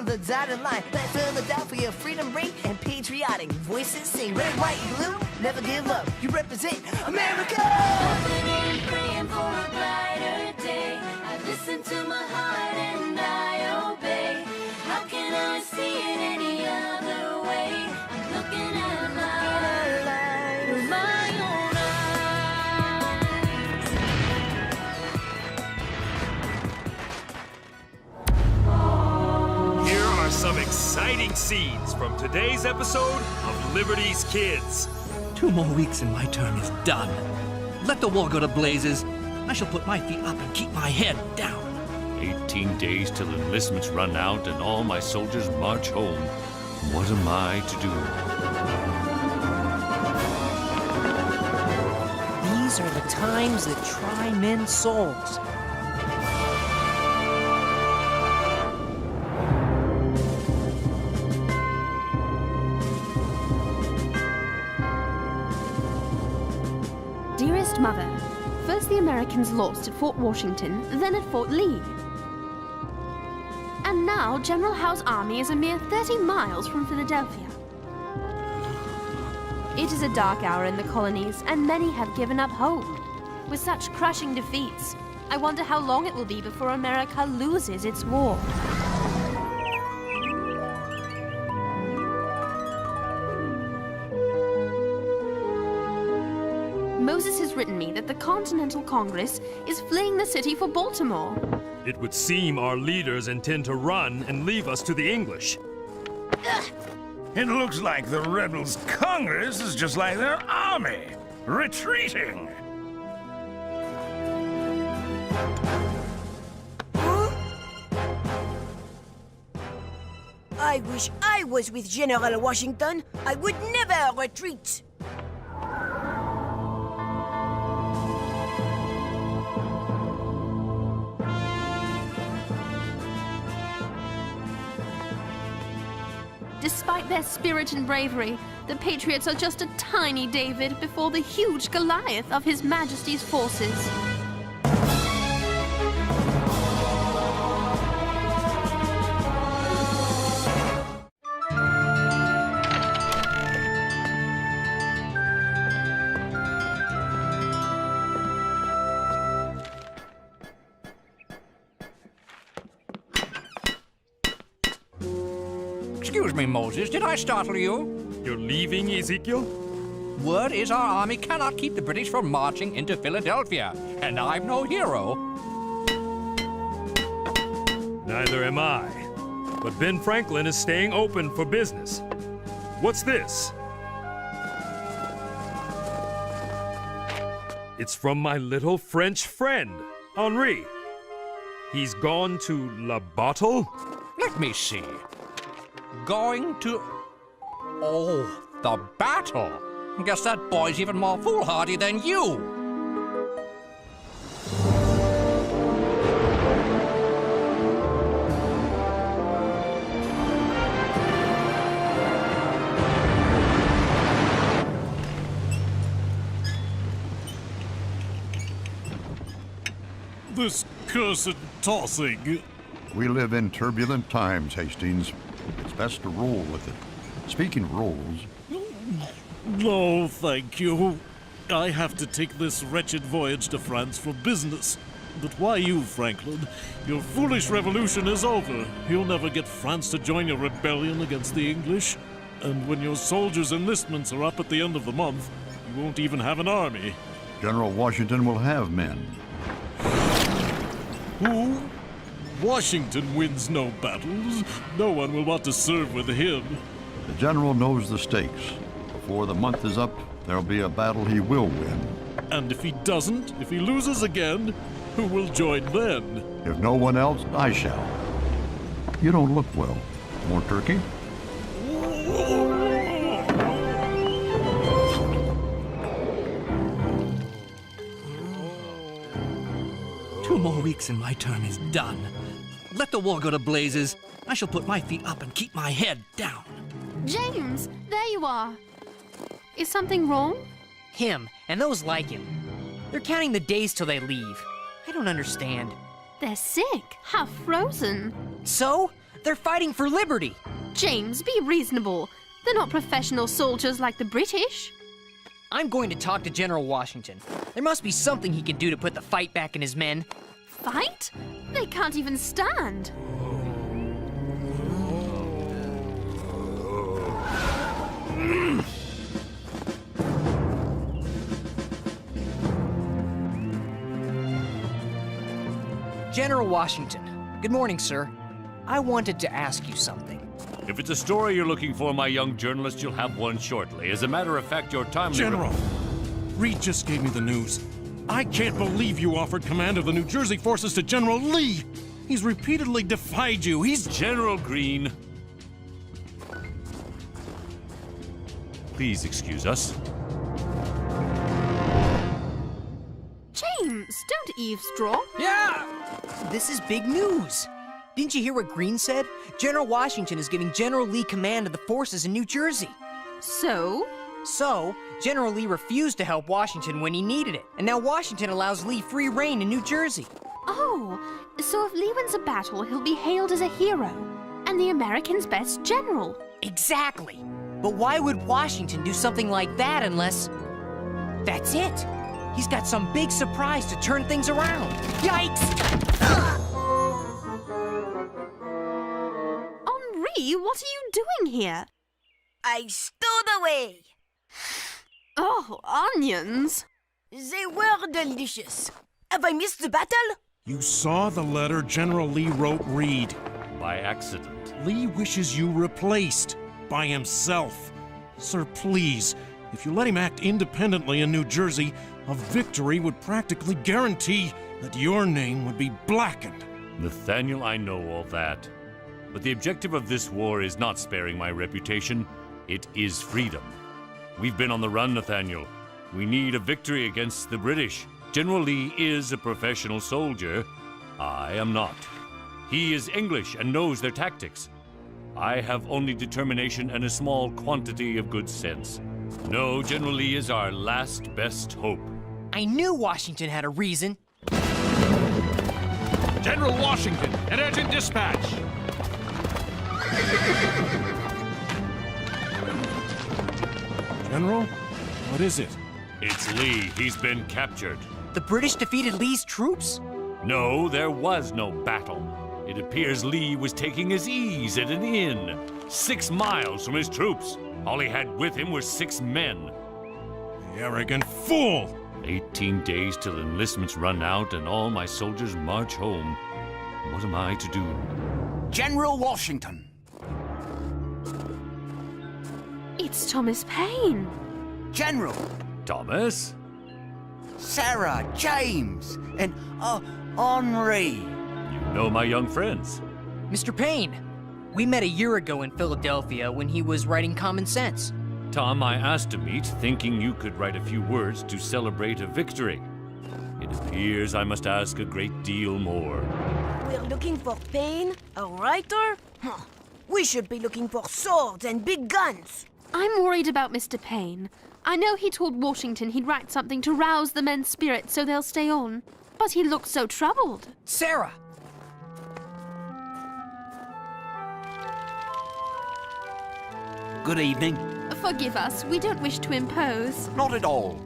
on the dotted line. Let Philadelphia freedom ring and patriotic voices sing. Red, white, blue, never give up. You represent America. Hoping and praying for a brighter day. I listen to my heart and I obey. How can I see it any other way? I'm looking at life with my own eyes. Here are some exciting scenes from today's episode of Liberty's Kids. 2 more weeks and my term is done. Let the war go to blazes. I shall put my feet up and keep my head down. 18 days till enlistments run out and all my soldiers march home. What am I to do? These are the times that try men's souls. Dearest Mother, first the Americans lost at Fort Washington, then at Fort Lee. And now General Howe's army is a mere 30 miles from Philadelphia. It is a dark hour in the colonies, and many have given up hope. With such crushing defeats, I wonder how long it will be before America loses its war. Moses has written me that the Continental Congress is fleeing the city for Baltimore. It would seem our leaders intend to run and leave us to the English. It looks like the rebels' Congress is just like their army, retreating. I wish I was with General Washington. I would never retreat. Despite their spirit and bravery, the Patriots are just a tiny David before the huge Goliath of His Majesty's forces. Excuse me, Moses, did I startle you? You're leaving, Ezekiel? Word is our army cannot keep the British from marching into Philadelphia, and I'm no hero. Neither am I. But Ben Franklin is staying open for business. What's this? It's from my little French friend, Henri. He's gone to La Bottle? Let me see. Going to... Oh, the battle. Guess that boy's even more foolhardy than you. This cursed tossing. We live in turbulent times, Hastings. It's best to roll with it. Speaking of rolls... No, thank you. I have to take this wretched voyage to France for business. But why you, Franklin? Your foolish revolution is over. You'll never get France to join your rebellion against the English. And when your soldiers' enlistments are up at the end of the month, you won't even have an army. General Washington will have men. Who? Washington wins no battles. No one will want to serve with him. The general knows the stakes. Before the month is up, there'll be a battle he will win. And if he doesn't, if he loses again, who will join then? If no one else, I shall. You don't look well. More turkey? Two more weeks and my term is done. Let the war go to blazes. I shall put my feet up and keep my head down. James, there you are. Is something wrong? Him, and those like him. They're counting the days till they leave. I don't understand. They're sick, half frozen. So? They're fighting for liberty. James, be reasonable. They're not professional soldiers like the British. I'm going to talk to General Washington. There must be something he can do to put the fight back in his men. Fight? They can't even stand. General Washington. Good morning, sir. I wanted to ask you something. If it's a story you're looking for, my young journalist, you'll have one shortly. As a matter of fact, your timely... General, Reed just gave me the news. I can't believe you offered command of the New Jersey forces to General Lee. He's repeatedly defied you. He's... General Greene. Please excuse us. James, don't eavesdrop. Yeah! This is big news. Didn't you hear what Greene said? General Washington is giving General Lee command of the forces in New Jersey. So? So, General Lee refused to help Washington when he needed it, and now Washington allows Lee free reign in New Jersey. Oh, so if Lee wins a battle, he'll be hailed as a hero, and the Americans' best general. Exactly. But why would Washington do something like that unless... That's it. He's got some big surprise to turn things around. Yikes! Henri, what are you doing here? I stowed away. Oh, onions. They were delicious. Have I missed the battle? You saw the letter General Lee wrote Reed. By accident. Lee wishes you replaced by himself. Sir, please, if you let him act independently in New Jersey, a victory would practically guarantee that your name would be blackened. Nathaniel, I know all that. But the objective of this war is not sparing my reputation. It is freedom. We've been on the run, Nathaniel. We need a victory against the British. General Lee is a professional soldier. I am not. He is English and knows their tactics. I have only determination and a small quantity of good sense. No, General Lee is our last best hope. I knew Washington had a reason. General Washington, an urgent dispatch. General, what is it? It's Lee. He's been captured. The British defeated Lee's troops? No, there was no battle. It appears Lee was taking his ease at an inn, 6 miles from his troops. All he had with him were 6 men. The arrogant fool! 18 days till enlistments run out and all my soldiers march home. What am I to do? General Washington. It's Thomas Paine. General. Thomas? Sarah, James, and, Henri. You know my young friends. Mr. Paine, we met a year ago in Philadelphia when he was writing Common Sense. Tom, I asked to meet, thinking you could write a few words to celebrate a victory. It appears I must ask a great deal more. We're looking for Paine, a writer? Huh. We should be looking for swords and big guns. I'm worried about Mr. Paine. I know he told Washington he'd write something to rouse the men's spirit so they'll stay on. But he looked so troubled. Sarah! Good evening. Forgive us, we don't wish to impose. Not at all.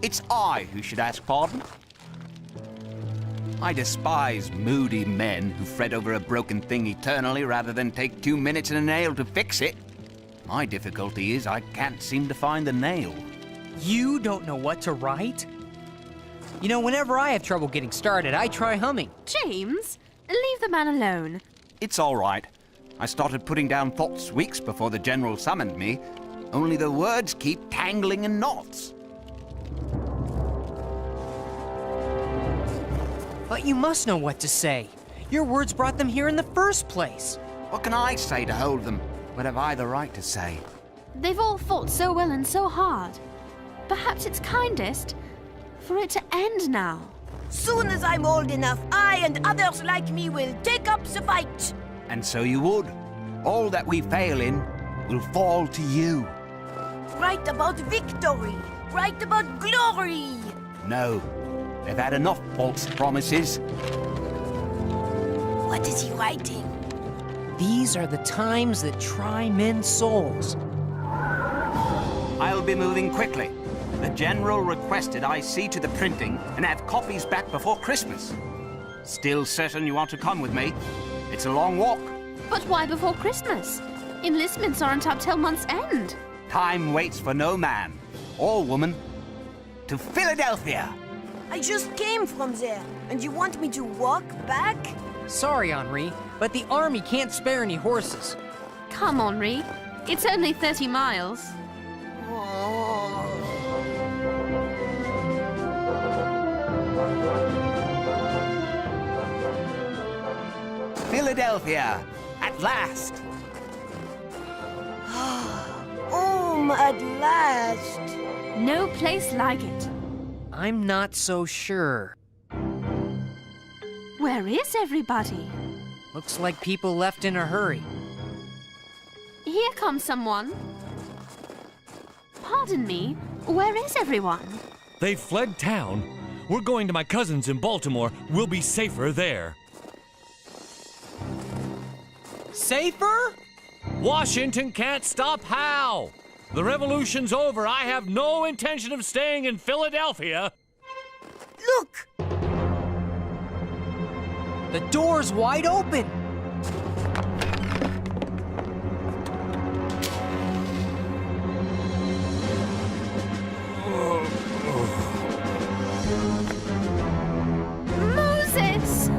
It's I who should ask pardon. I despise moody men who fret over a broken thing eternally rather than take 2 minutes and a nail to fix it. My difficulty is I can't seem to find the nail. You don't know what to write? You know, whenever I have trouble getting started, I try humming. James, leave the man alone. It's all right. I started putting down thoughts weeks before the general summoned me, only the words keep tangling in knots. But you must know what to say. Your words brought them here in the first place. What can I say to hold them? What have I the right to say? They've all fought so well and so hard. Perhaps it's kindest for it to end now. Soon as I'm old enough, I and others like me will take up the fight. And so you would. All that we fail in will fall to you. Write about victory. Write about glory. No. They've had enough false promises. What is he writing? These are the times that try men's souls. I'll be moving quickly. The General requested I see to the printing and have copies back before Christmas. Still certain you want to come with me? It's a long walk. But why before Christmas? Enlistments aren't up till month's end. Time waits for no man or woman. To Philadelphia! I just came from there, and you want me to walk back? Sorry, Henri, but the army can't spare any horses. Come, Henri. It's only 30 miles. Philadelphia, at last! Home at last. No place like it. I'm not so sure. Where is everybody? Looks like people left in a hurry. Here comes someone. Pardon me, where is everyone? They fled town. We're going to my cousin's in Baltimore. We'll be safer there. Safer? Washington can't stop Howe. The revolution's over. I have no intention of staying in Philadelphia. Look! The door's wide open. Moses!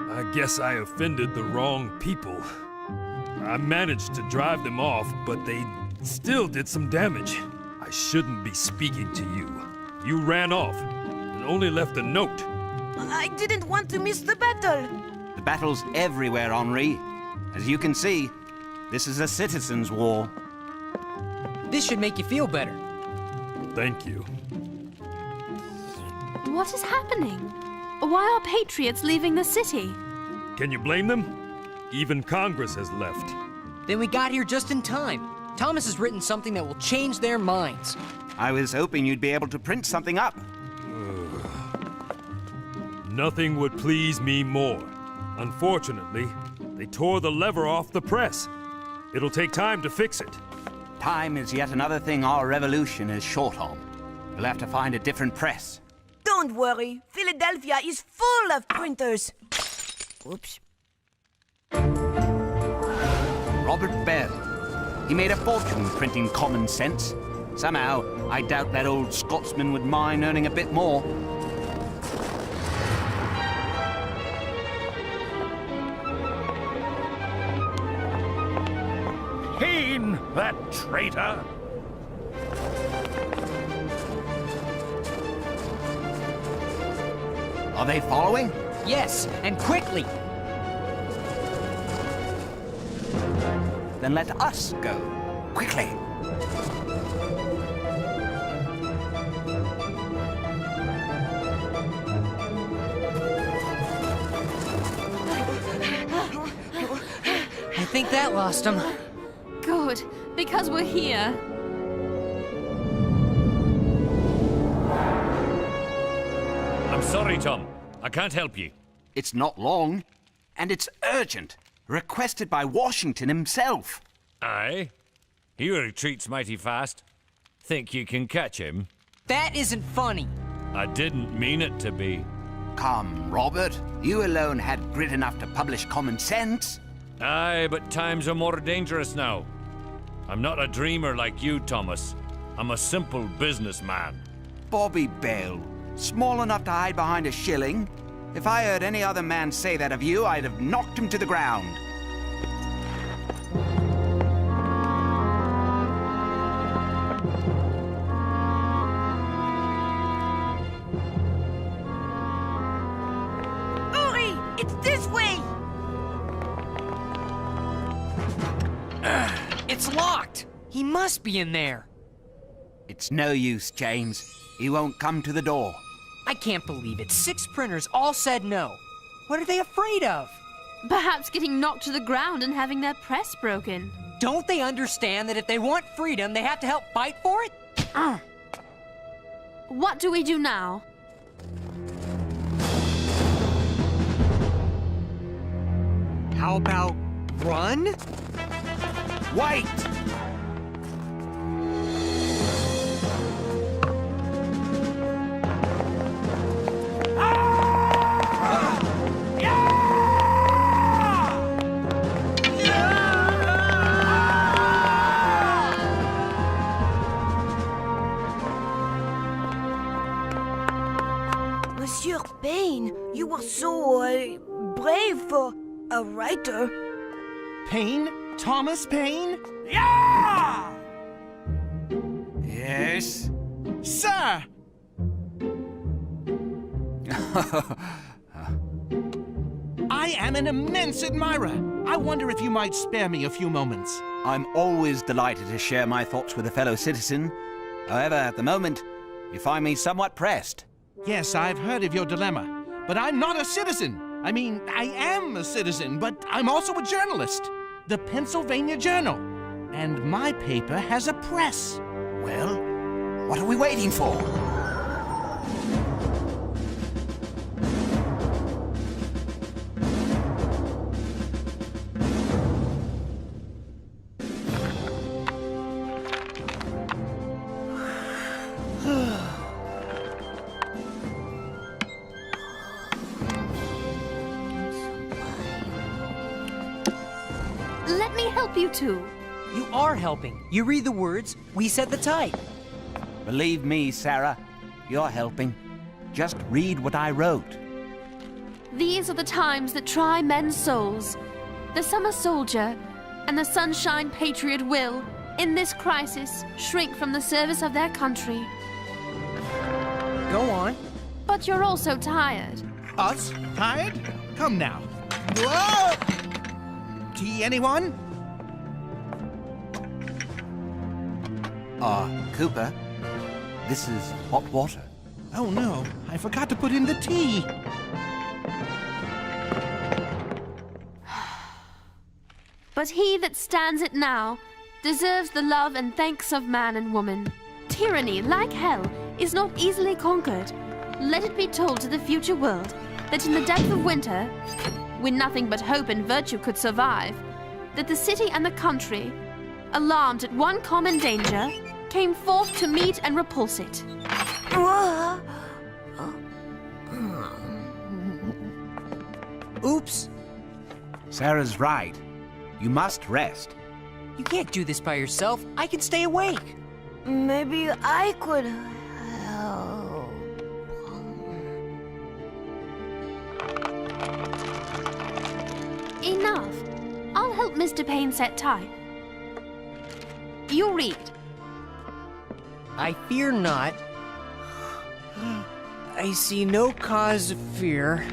I guess I offended the wrong people. I managed to drive them off, but they still did some damage. I shouldn't be speaking to you. You ran off and only left a note. I didn't want to miss the battle. The battle's everywhere, Henri. As you can see, this is a citizens' war. This should make you feel better. Thank you. What is happening? Why are patriots leaving the city? Can you blame them? Even Congress has left. Then we got here just in time. Thomas has written something that will change their minds. I was hoping you'd be able to print something up. Nothing would please me more. Unfortunately, they tore the lever off the press. It'll take time to fix it. Time is yet another thing our revolution is short on. We'll have to find a different press. Don't worry, Philadelphia is full of printers. Oops. Robert Bell. He made a fortune printing common sense. Somehow, I doubt that old Scotsman would mind earning a bit more. Heen, that traitor! Are they following? Yes, and quickly. Then let us go. Quickly. I think that lost him. Good, because we're here. I'm sorry, Tom. I can't help you. It's not long, and it's urgent. Requested by Washington himself. Aye? He retreats mighty fast. Think you can catch him? That isn't funny. I didn't mean it to be. Come, Robert. You alone had grit enough to publish common sense. Aye, but times are more dangerous now. I'm not a dreamer like you, Thomas. I'm a simple businessman. Bobby Bell. Small enough to hide behind a shilling. If I heard any other man say that of you, I'd have knocked him to the ground. Hurry! It's this way! It's locked! He must be in there. It's no use, James. He won't come to the door. I can't believe it. 6 printers all said no. What are they afraid of? Perhaps getting knocked to the ground and having their press broken. Don't they understand that if they want freedom, they have to help fight for it? What do we do now? How about run? Wait! Monsieur Payne, you are so brave for a writer. Payne? Thomas Payne? Yeah! Yes? Sir! I am an immense admirer. I wonder if you might spare me a few moments. I'm always delighted to share my thoughts with a fellow citizen. However, at the moment, you find me somewhat pressed. Yes, I've heard of your dilemma, but I'm not a citizen. I mean, I am a citizen, but I'm also a journalist. The Pennsylvania Journal. And my paper has a press. Well, what are we waiting for? Let me help you two. You are helping. You read the words, we set the type. Believe me, Sarah, you're helping. Just read what I wrote. These are the times that try men's souls. The summer soldier and the sunshine patriot will, in this crisis, shrink from the service of their country. Go on. But you're also tired. Us? Tired? Come now. Whoa! Tea, anyone? Cooper, this is hot water. Oh no, I forgot to put in the tea. But he that stands it now deserves the love and thanks of man and woman. Tyranny, like hell, is not easily conquered. Let it be told to the future world that in the depth of winter, when nothing but hope and virtue could survive, that the city and the country, alarmed at one common danger, came forth to meet and repulse it. Oops. Sarah's right. You must rest. You can't do this by yourself. I can stay awake. Maybe I could help. Enough. I'll help Mr. Payne set type. You read. I fear not. I see no cause of fear.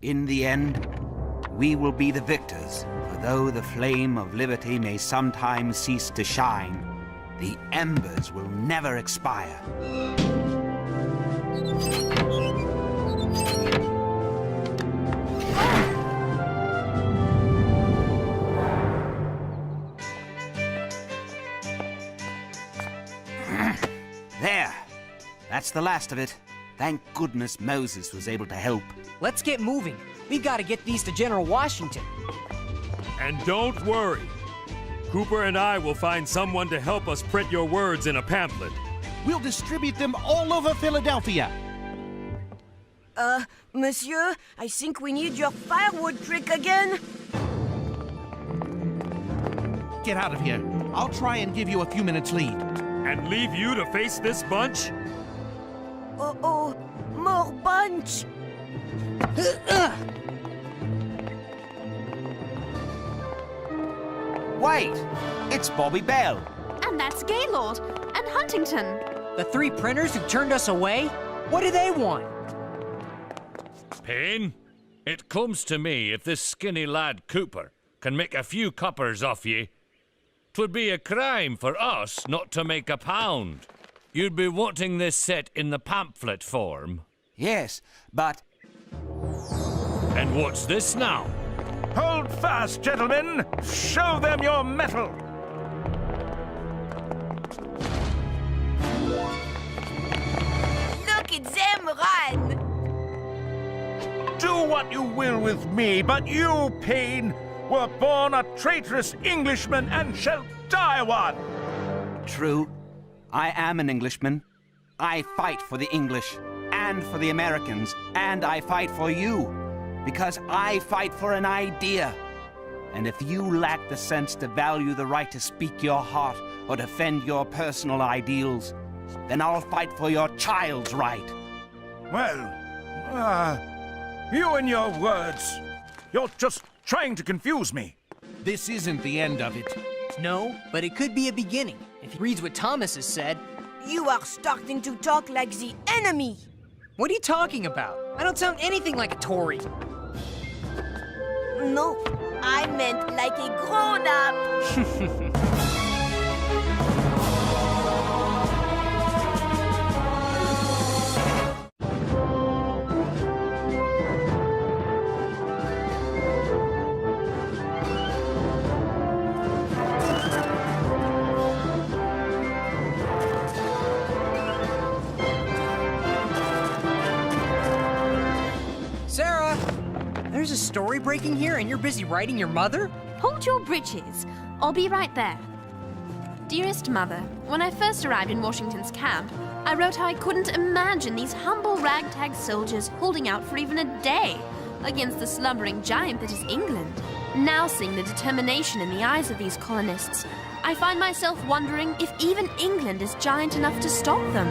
In the end, we will be the victors, for though the flame of liberty may sometimes cease to shine, the embers will never expire. There! That's the last of it. Thank goodness Moses was able to help. Let's get moving. We've got to get these to General Washington. And don't worry. Cooper and I will find someone to help us print your words in a pamphlet. We'll distribute them all over Philadelphia. Monsieur, I think we need your firewood trick again. Get out of here. I'll try and give you a few minutes lead. And leave you to face this bunch? Uh-oh, more bunch. Wait! It's Bobby Bell. And that's Gaylord and Huntington. The three printers who turned us away? What do they want? Payne, it comes to me if this skinny lad Cooper can make a few coppers off ye, 'twould be a crime for us not to make a pound. You'd be wanting this set in the pamphlet form. Yes, but... And what's this now? Hold fast, gentlemen! Show them your mettle! Look at them run! Do what you will with me, but you, Payne, were born a traitorous Englishman and shall die one! True. I am an Englishman. I fight for the English and for the Americans, and I fight for you because I fight for an idea. And if you lack the sense to value the right to speak your heart or defend your personal ideals, then I'll fight for your child's right. Well, you and your words. You're just trying to confuse me. This isn't the end of it. No, but it could be a beginning. If he reads what Thomas has said. You are starting to talk like the enemy. What are you talking about? I don't sound anything like a Tory. No, I meant like a grown-up. Sarah! There's a story breaking here and you're busy writing your mother? Hold your britches. I'll be right there. Dearest Mother, when I first arrived in Washington's camp, I wrote how I couldn't imagine these humble ragtag soldiers holding out for even a day against the slumbering giant that is England. Now seeing the determination in the eyes of these colonists, I find myself wondering if even England is giant enough to stop them.